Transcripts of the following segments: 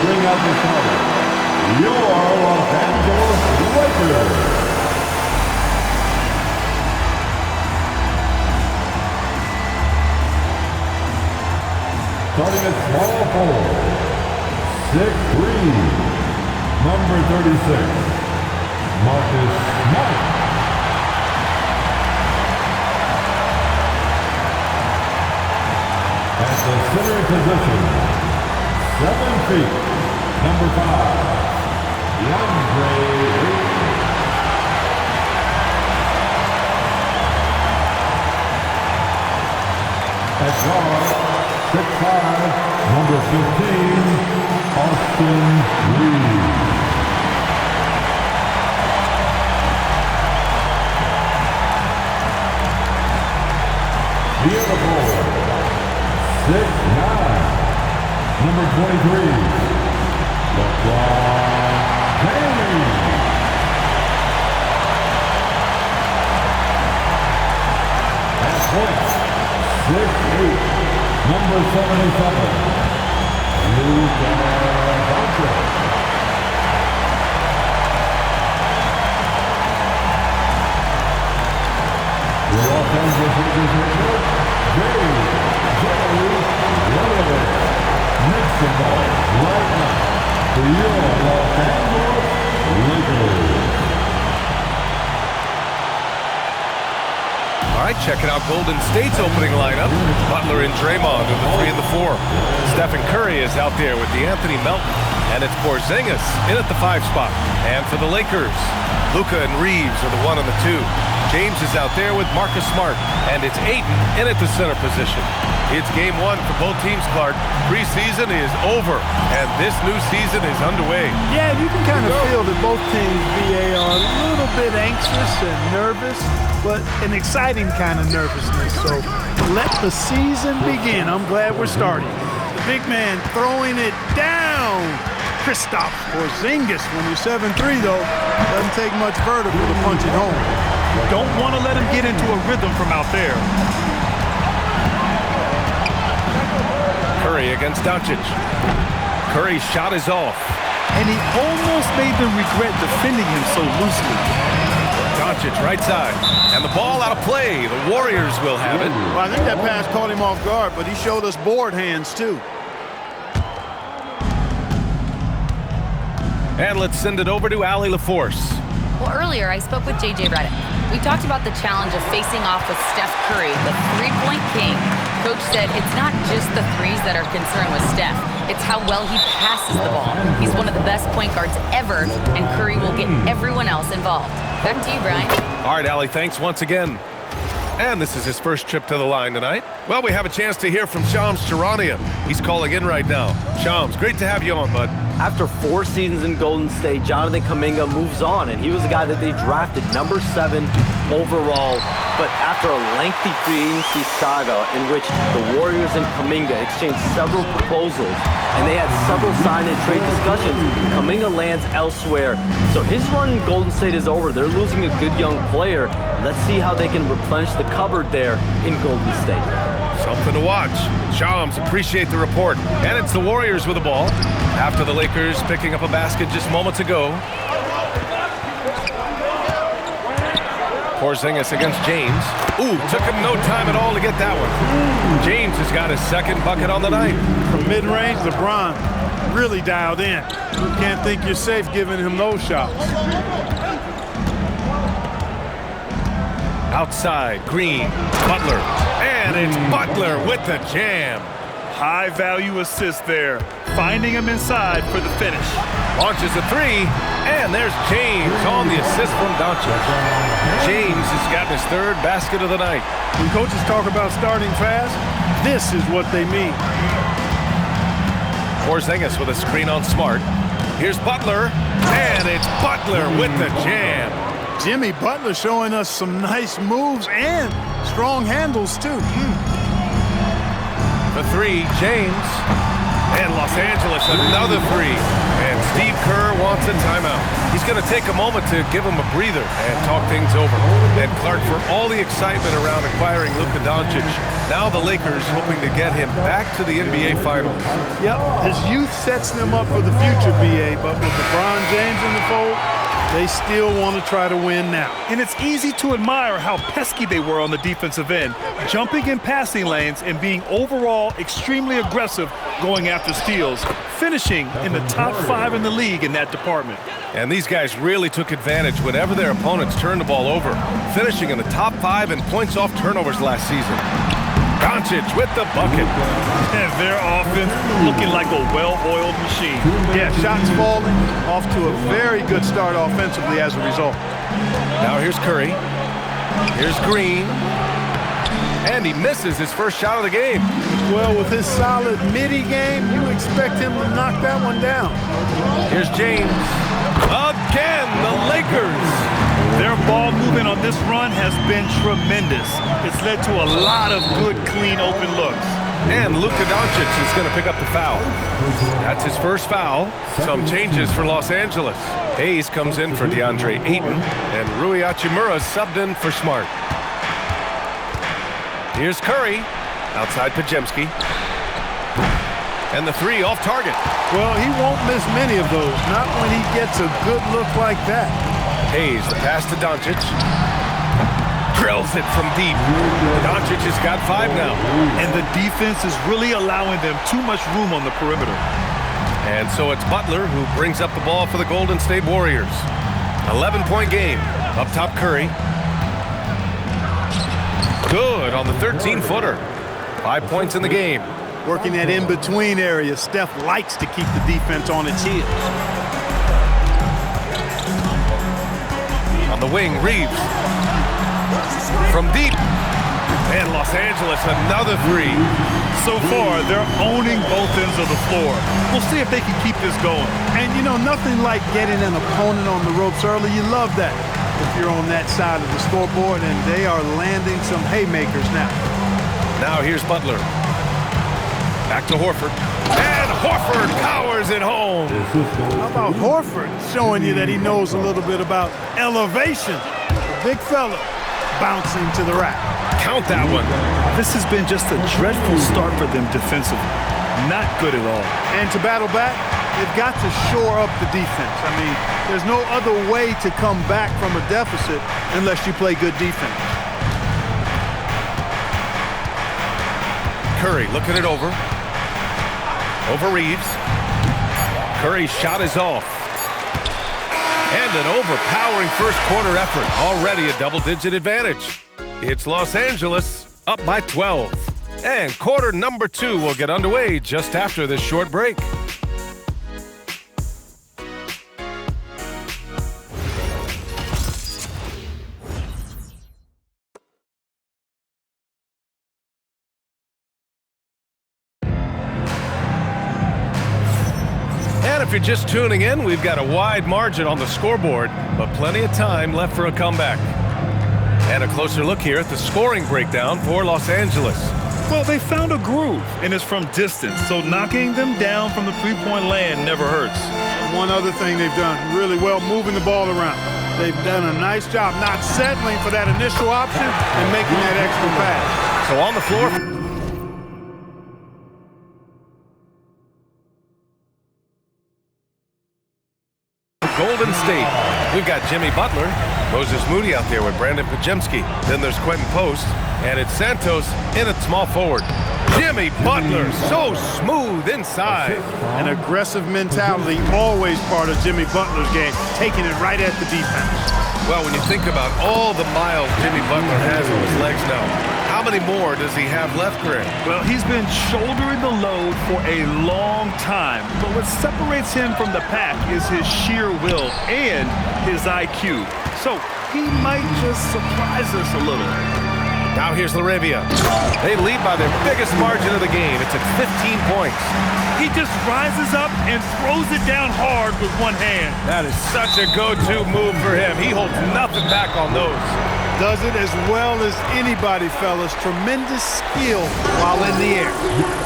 bring out the starter, your Los Angeles Lakers. Starting at small forward, 6'3", number 36, Marcus Smart. At the center position, 7 feet, number 5, DeAndre Ayton. At guard, 6'5", number 15, Austin Reeves. The other forward, 6'9", number 23, LeBron James. At point, 6'8", number 77, Luka Doncic. The Los Angeles Lakers head coach, Jerry makes the ball right now to your Los Angeles Lakers. All right, checking out Golden State's opening lineup. Butler and Draymond in the 3 and the 4. Stephen Curry is out there with DeAnthony Melton. And it's Porzingis in at the 5 spot. And for the Lakers, Luka and Reeves are the 1 and the 2. James is out there with Marcus Smart. And it's Ayton in at the center position. It's game 1 for both teams, Clark. Preseason is over, and this new season is underway. Yeah, you can kind of feel that both teams, BA, are a little bit anxious and nervous, but an exciting kind of nervousness. So let the season begin. I'm glad we're starting. The big man throwing it down. Kristaps Porzingis, when you're 7'3", though, doesn't take much vertical to punch it home. Don't want to let him get into a rhythm from out there. Curry against Doncic. Curry's shot is off. And he almost made them regret defending him so loosely. Doncic right side. And the ball out of play. The Warriors will have it. Well, I think that pass caught him off guard, but he showed us board hands, too. And let's send it over to Allie LaForce. Well, earlier I spoke with J.J. Redick. We talked about the challenge of facing off with Steph Curry, the three-point king. Coach said it's not just the threes that are concerned with Steph. It's how well he passes the ball. He's one of the best point guards ever, and Curry will get everyone else involved. Back to you, Brian. All right, Allie, thanks once again. And this is his first trip to the line tonight. Well, we have a chance to hear from Shams Charania. He's calling in right now. Shams, great to have you on, bud. After 4 seasons in Golden State, Jonathan Kuminga moves on, and he was the guy that they drafted number 7 overall. But after a lengthy free agency saga in which the Warriors and Kuminga exchanged several proposals, and they had several sign and trade discussions, Kuminga lands elsewhere. So his run in Golden State is over. They're losing a good young player. Let's see how they can replenish the cupboard there in Golden State. Something to watch. Shams, appreciate the report. And it's the Warriors with the ball. After the Lakers picking up a basket just moments ago. Porzingis against James. Ooh, took him no time at all to get that one. James has got his second bucket on the night. From mid-range, LeBron really dialed in. You can't think you're safe giving him those shots. Outside, Green, Butler. And it's Butler with the jam. High-value assist there. Finding him inside for the finish. Launches a 3, and there's James on the assist from Doncic. James has gotten his 3rd basket of the night. When coaches talk about starting fast, this is what they mean. Porzingis with a screen on Smart. Here's Butler, and it's Butler with the jam. Jimmy Butler showing us some nice moves and strong handles, too. The 3, James. And Los Angeles, another three. And Steve Kerr wants a timeout. He's going to take a moment to give him a breather and talk things over. And Clark, for all the excitement around acquiring Luka Doncic, now the Lakers hoping to get him back to the NBA Finals. Yep, his youth sets them up for the future, BA, but with LeBron James in the fold, they still want to try to win now. And it's easy to admire how pesky they were on the defensive end, jumping in passing lanes and being overall extremely aggressive going after steals, finishing in the top 5 in the league in that department. And these guys really took advantage whenever their opponents turned the ball over, finishing in the top 5 in points off turnovers last season. Doncic with the bucket. And their offense looking like a well-oiled machine. Yeah, shots falling, off to a very good start offensively as a result. Now here's Curry. Here's Green. And he misses his first shot of the game. Well, with his solid midi game, you expect him to knock that one down. Here's James. Again, the Lakers. Their ball movement on this run has been tremendous. It's led to a lot of good, clean, open looks. And Luka Doncic is going to pick up the foul. That's his first foul. Some changes for Los Angeles. Hayes comes in for DeAndre Ayton, and Rui Hachimura subbed in for Smart. Here's Curry, outside Podziemski. And the three off target. Well, he won't miss many of those, not when he gets a good look like that. Hayes, the pass to Doncic. Drills it from deep. Doncic has got 5 now. And the defense is really allowing them too much room on the perimeter. And so it's Butler who brings up the ball for the Golden State Warriors. 11-point game. Up top, Curry. Good on the 13-footer. 5 points in the game. Working that in-between area, Steph likes to keep the defense on its heels. On the wing, Reeves. From deep. And Los Angeles, another three. So far, they're owning both ends of the floor. We'll see if they can keep this going. And, you know, nothing like getting an opponent on the ropes early. You love that if you're on that side of the scoreboard, and they are landing some haymakers now. Now here's Butler. Back to Horford. And Horford powers it home. How about Horford showing you that he knows a little bit about elevation? The big fella bouncing to the rack. Count that one. This has been just a dreadful start for them defensively. Not good at all. And to battle back, they've got to shore up the defense. I mean, there's no other way to come back from a deficit unless you play good defense. Curry looking it over. Over Reeves. Curry's shot is off. And an overpowering first quarter effort. Already a double-digit advantage. It's Los Angeles up by 12. And quarter number 2 will get underway just after this short break. And if you're just tuning in, we've got a wide margin on the scoreboard, but plenty of time left for a comeback. And a closer look here at the scoring breakdown for Los Angeles. Well, they found a groove, and it's from distance, so knocking them down from the three-point land never hurts. One other thing they've done really well, moving the ball around. They've done a nice job not settling for that initial option and making that extra pass. So on the floor, Golden State. We've got Jimmy Butler, Moses Moody out there with Brandon Podziemski. Then there's Quentin Post, and it's Santos in at small forward. Jimmy Butler, so smooth inside. An aggressive mentality, always part of Jimmy Butler's game, taking it right at the defense. Well, when you think about all the miles Jimmy Butler has on his legs now, how many more does he have left, Grant? Well, he's been shouldering the load for a long time, but what separates him from the pack is his sheer will and his IQ. So he might just surprise us a little. Now here's LaRavia. They lead by their biggest margin of the game. It's at 15 points. He just rises up and throws it down hard with one hand. That is such a go-to move for him. He holds nothing back on those. Does it as well as anybody, fellas. Tremendous skill while in the air.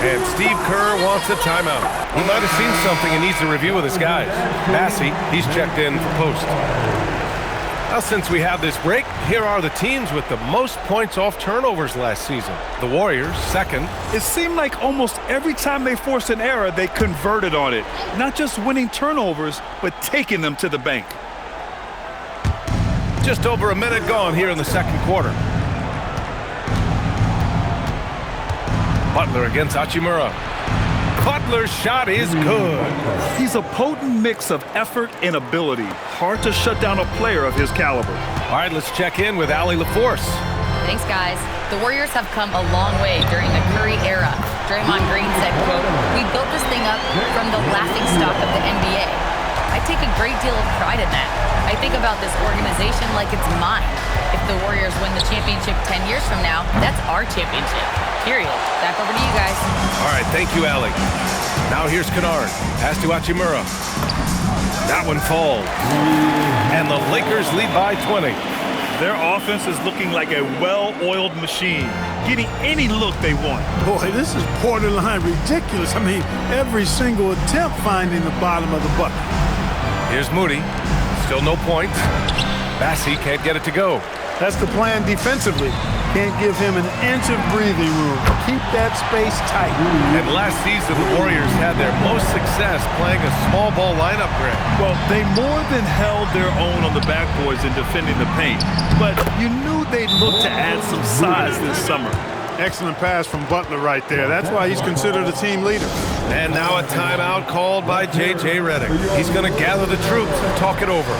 And Steve Kerr wants a timeout. He might have seen something and needs to review with his guys. Massey, he's checked in for post. Now, since we have this break, here are the teams with the most points off turnovers last season. The Warriors, second. It seemed like almost every time they forced an error, they converted on it. Not just winning turnovers, but taking them to the bank. Just over a minute gone here in the second quarter. Butler against Hachimura. Butler's shot is good. He's a potent mix of effort and ability. Hard to shut down a player of his caliber. All right, let's check in with Allie LaForce. Thanks, guys. The Warriors have come a long way during the Curry era. Draymond Green said, quote, "We built this thing up from the laughingstock of the NBA. I take a great deal of pride in that. I think about this organization like it's mine. If the Warriors win the championship 10 years from now, that's our championship. Period." Back over to you guys. All right, thank you, Allie. Now here's Kennard. Pass to Hachimura. That one falls. And the Lakers lead by 20. Their offense is looking like a well-oiled machine, getting any look they want. Boy, this is borderline ridiculous. I mean, every single attempt finding the bottom of the bucket. Here's Moody. Still no points. Massey can't get it to go. That's the plan defensively. Can't give him an inch of breathing room. Keep that space tight. And last season, the Warriors had their most success playing a small ball lineup, Greg. Well, they more than held their own on the backboards in defending the paint. But you knew they'd look to add some size this summer. Excellent pass from Butler right there. That's why he's considered a team leader. And now a timeout called by J.J. Redick. He's going to gather the troops and talk it over.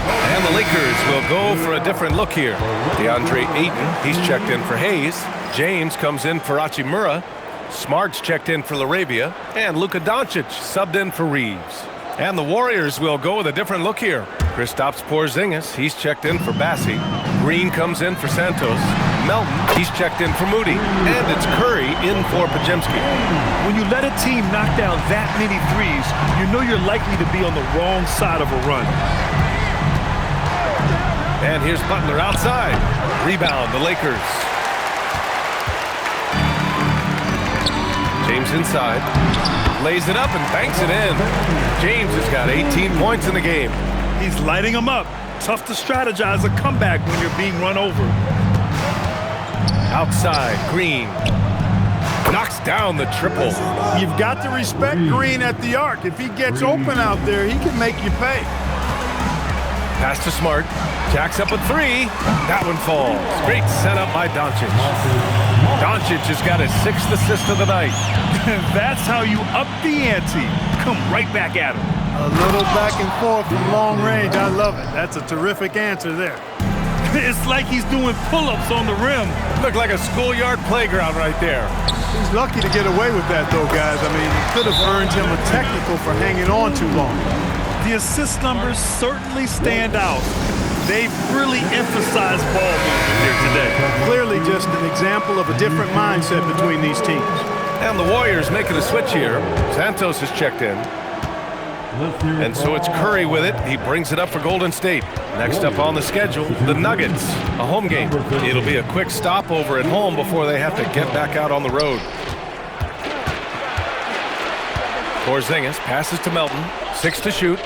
And the Lakers will go for a different look here. DeAndre Ayton, he's checked in for Hayes. James comes in for Hachimura. Smart's checked in for LaRavia. And Luka Doncic subbed in for Reeves. And the Warriors will go with a different look here. Kristaps Porzingis, he's checked in for Bassey. Green comes in for Santos. Melton, he's checked in for Moody. And it's Curry in for Podziemski. When you let a team knock down that many threes, you know you're likely to be on the wrong side of a run. And here's Butler outside. Rebound, the Lakers. James inside. Lays it up and banks it in. James has got 18 points in the game. He's lighting them up. Tough to strategize a comeback when you're being run over. Outside, Green. Knocks down the triple. You've got to respect Green at the arc. If he gets open out there, he can make you pay. Pass to Smart. Jacks up a three. That one falls. Great setup by Doncic. Doncic has got his 6th assist of the night. That's how you up the ante. Come right back at him. A little back and forth from long range. I love it. That's a terrific answer there. It's like he's doing pull-ups on the rim. Looked like a schoolyard playground right there. He's lucky to get away with that, though, guys. I mean, it could have earned him a technical for hanging on too long. The assist numbers certainly stand out. They've really emphasized ball movement here today. Clearly just an example of a different mindset between these teams. And the Warriors making a switch here. Santos is checked in. And so it's Curry with it. He brings it up for Golden State. Next up on the schedule, the Nuggets, a home game. It'll be a quick stopover at home before they have to get back out on the road. Porzingis passes to Melton. 6 to shoot.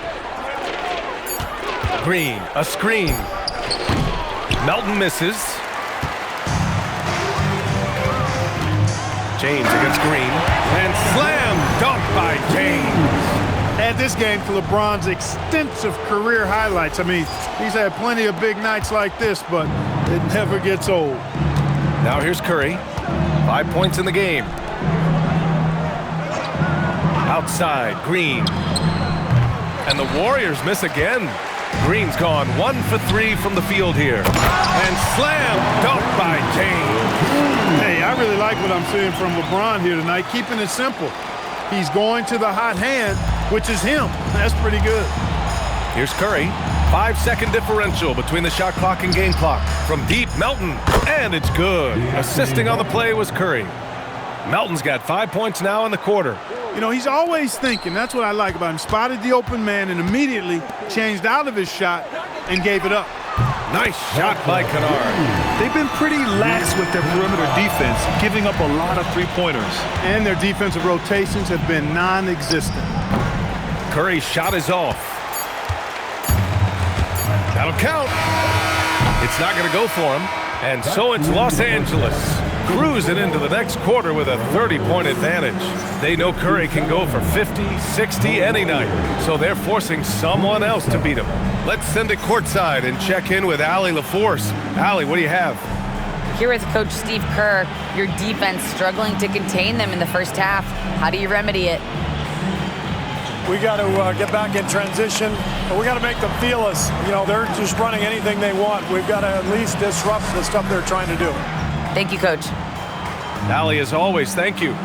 Green, a screen. Melton misses. James against Green. And slam dunk by James. Add this game to LeBron's extensive career highlights. I mean, he's had plenty of big nights like this, but it never gets old. Now here's Curry. 5 points in the game. Outside, Green. And the Warriors miss again. Green's gone 1 for 3 from the field here. And slam dunk by James. Hey, I really like what I'm seeing from LeBron here tonight, keeping it simple. He's going to the hot hand, which is him. That's pretty good. Here's Curry. 5-second differential between the shot clock and game clock. From deep, Melton. And it's good. Assisting on the play was Curry. Melton's got 5 points now in the quarter. You know, he's always thinking. That's what I like about him. Spotted the open man and immediately changed out of his shot and gave it up. Nice shot by Kennard. They've been pretty lax with their perimeter defense, giving up a lot of three-pointers. And their defensive rotations have been non-existent. Curry's shot is off. That'll count. It's not going to go for him. And so it's Los Angeles cruising into the next quarter with a 30-point advantage. They know Curry can go for 50, 60 any night, so they're forcing someone else to beat him. Let's send it courtside and check in with Allie LaForce. Allie, what do you have? Here with Coach Steve Kerr, your defense struggling to contain them in the first half. How do you remedy it? We got to get back in transition, and we got to make them feel us. You know, they're just running anything they want. We've got to at least disrupt the stuff they're trying to do. Thank you, Coach. Allie, as always, thank you.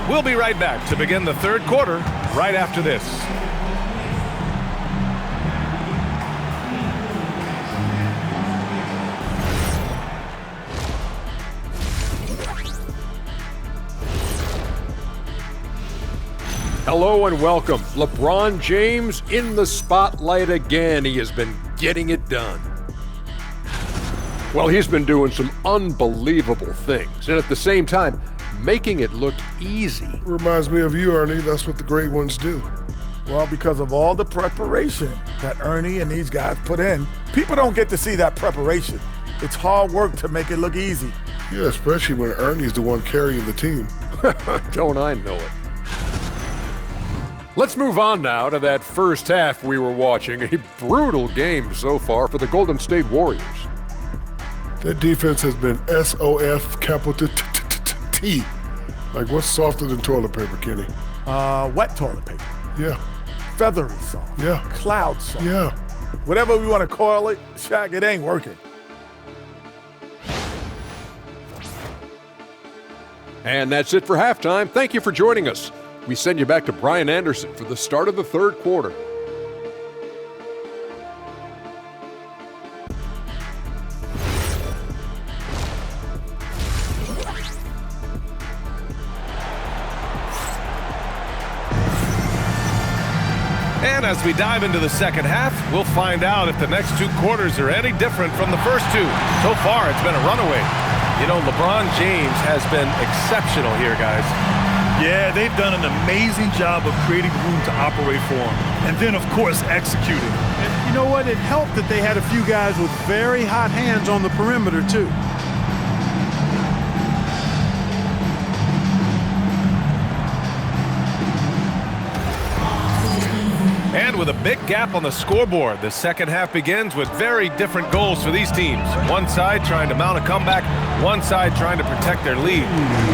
We'll be right back to begin the third quarter right after this. Hello and welcome. LeBron James in the spotlight again. He has been getting it done. Well, he's been doing some unbelievable things, and at the same time, making it look easy. Reminds me of you, Ernie. That's what the great ones do. Well, because of all the preparation that Ernie and these guys put in, people don't get to see that preparation. It's hard work to make it look easy. Yeah, especially when Ernie's the one carrying the team. Don't I know it? Let's move on now to that first half we were watching. A brutal game so far for the Golden State Warriors. That defense has been SOF capital T. Like, what's softer than toilet paper, Kenny? Wet toilet paper. Yeah. Feathery soft. Yeah. Cloud soft. Yeah. Whatever we want to call it, Shaq, it ain't working. And that's it for halftime. Thank you for joining us. We send you back to Brian Anderson for the start of the third quarter. And as we dive into the second half, we'll find out if the next two quarters are any different from the first two. So far, it's been a runaway. You know, LeBron James has been exceptional here, guys. Yeah, they've done an amazing job of creating room to operate for him. And then, of course, executing. And you know what? It helped that they had a few guys with very hot hands on the perimeter, too. And with a big gap on the scoreboard, the second half begins with very different goals for these teams. One side trying to mount a comeback, one side trying to protect their lead.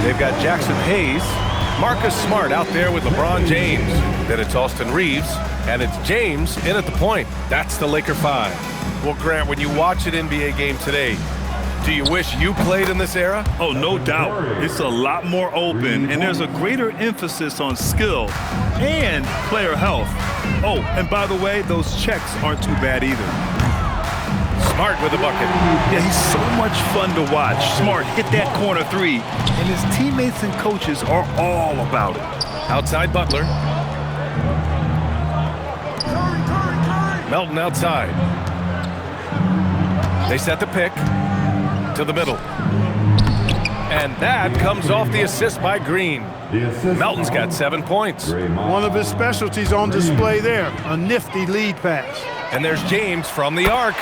They've got Jackson Hayes, Marcus Smart out there with LeBron James. Then it's Austin Reeves, and it's James in at the point. That's the Laker 5. Well, Grant, when you watch an NBA game today, do you wish you played in this era? Oh, no doubt. It's a lot more open, and there's a greater emphasis on skill and player health. Oh, and by the way, those checks aren't too bad either. Smart with the bucket. Yeah, he's so much fun to watch. Smart hit that corner three, and his teammates and coaches are all about it. Outside Butler. Melton outside. They set the pick to the middle. And that comes off the assist by Green. Melton's got 7 points. One of his specialties on display there, a nifty lead pass. And there's James from the arc.